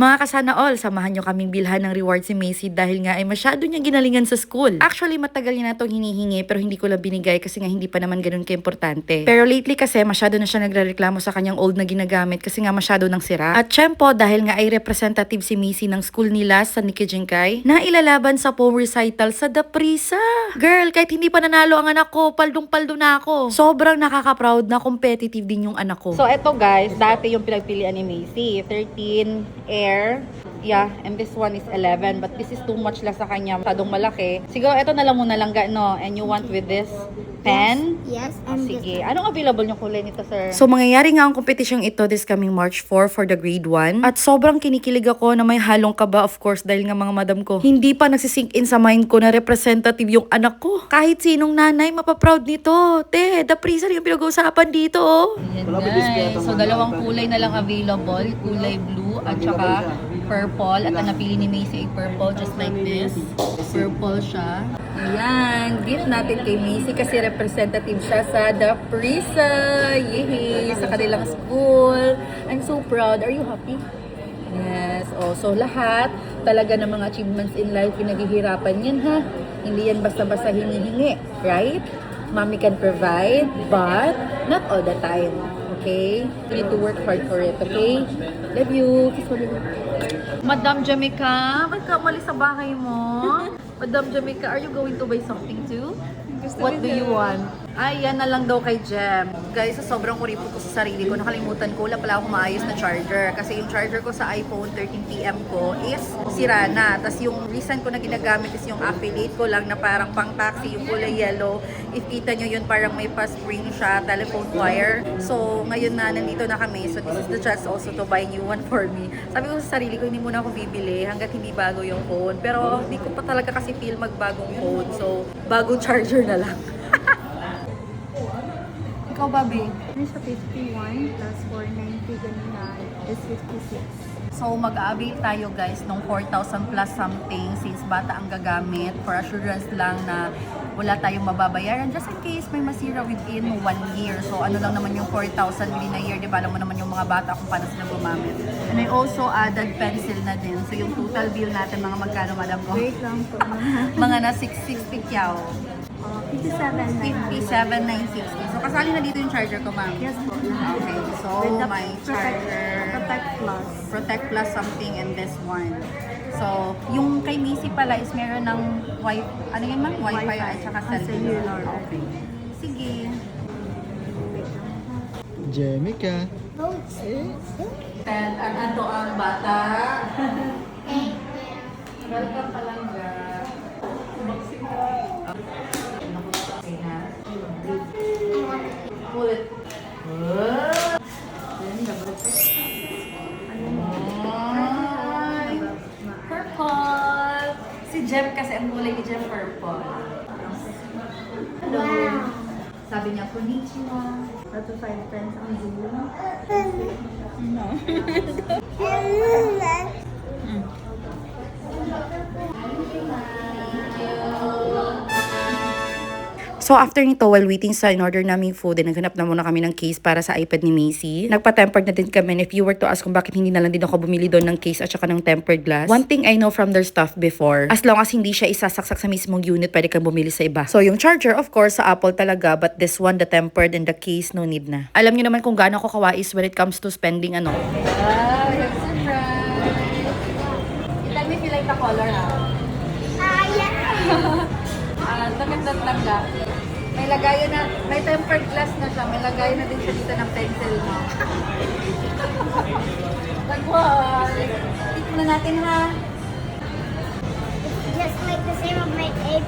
Mga kasana all, samahan nyo kaming bilhan ng reward si Macy dahil nga ay masyado niya ginalingan sa school. Actually, matagal niya na itong hinihingi pero hindi ko lang binigay kasi nga hindi pa naman ganun ka-importante. Pero lately kasi masyado na siya nagrereklamo sa kanyang old na ginagamit kasi nga masyado nang sira. At syempo, dahil nga ay representative si Macy ng school nila sa Nikijinkai, na ilalaban sa poem recital sa Daprisa. Girl, kahit hindi pa nanalo ang anak ko, paldong-paldo na ako. Sobrang nakaka-proud na competitive din yung anak ko. So, eto guys, dati yung pinagpilian ni Macy. 13, Air. Yeah, and this one is 11. But this is too much lang sa kanya. Masyadong malaki. Siguro, eto na lang muna lang, no? And you want with this pen? Yes, Oh, and sige. Anong available yung kulay nito, sir? So, mangyayari nga ang competition ito this coming March 4 for the grade 1. At sobrang kinikilig ako na may halong kaba, of course, dahil nga mga madam ko, hindi pa nagsisink in sa mind ko na representative yung anak ko. Kahit sinong nanay, mapaproud nito. Te, Daprisa rin yung pinag-uusapan dito, oh. Ayan, guys. So, dalawang kulay na lang available. Kulay blue at saka purple. At ang napili ni Macy ay purple, just like this. Purple siya. Ayan. Gift natin kay Macy kasi representative siya sa Daprisa. Yehey! Sa kanilang school. I'm so proud. Are you happy? Yes. Oh, so lahat talaga ng mga achievements in life pinaghihirapan yan, ha? Hindi yan basta-basta hinihingi. Right? Mommy can provide, but not all the time. Okay? You need to work hard for it, okay? Love you. Kiss mo, baby. Madam Jamaica, ba't ka umalis sa bahay mo? Madam Jamaica, are you going to buy something too? What do you want? Ay, yan na lang daw kay Jem. Guys, sa sobrang kuripot ko sa sarili ko, nakalimutan ko, wala pala akong maayos na charger. Kasi yung charger ko sa iPhone 13PM ko is sira na. Tapos yung recent ko na ginagamit is yung affiliate ko lang na parang pang taxi, yung kulay yellow. If kita nyo yun, parang may pa-spring siya, telephone wire. So, ngayon na, nandito na kami. So, this is the chance also to buy new one for me. Sabi ko sa sarili ko, hindi muna ako bibili hanggat hindi bago yung phone. Pero, hindi ko pa talaga kasi feel magbagong phone. So, bagong charger na lang. Ikaw, Bobby? Ano siya, 51 plus 490 ganun is 56. So, mag-a-avail tayo guys ng 4,000 plus something since bata ang gagamit for assurance lang na wala tayong mababayaran just in case may masira within 1 year. So, ano lang naman yung 4,000 within a year, di ba? Alam mo naman yung mga bata kung paano sila gumamit. And I also added pencil na din. So, yung total bill natin, mga magkano, madam ko? Wait lang po, ma'am. Mga na 660 kyaw. 57,900. 57,960. So, kasali na dito yung charger ko, ma'am. Yes po. Okay, so With the my charger, Protect Plus. Protect Plus something, and this one. So, yung kay Macy pala is meron ng Wi-Fi, ano yun ma'am? Wi-Fi at saka cellular. Okay. Sige. Jamaica. And ano ang bata? Welcome pa lang dyan. Ulit. Purple! Si Jem kasi ang kulay ni Jem purple. Hello. Sabi niya, konnichiwa. Out of 5 friends ang Zoom. No. So after nito, while waiting sa in-order naming food, naghanap na muna kami ng case para sa iPad ni Macy. Nagpa-tempered na din kami. And if you were to ask kung bakit hindi na lang din ako bumili doon ng case at saka ng tempered glass, one thing I know from their stuff before, as long as hindi siya isasaksak sa mismong unit, pwede kang bumili sa iba. So yung charger, of course, sa Apple talaga, but this one, the tempered and the case, no need na. Alam niyo naman kung gaano ako kawais when it comes to spending ano. Wow, you're surprised. You tell me if you like the color now. Magandang tanda. May lagayan na, may tempered glass na siya. May lagayan na din siya dito ng pencil mo. Nag-work. Tignan natin ha. Just like the same of my 8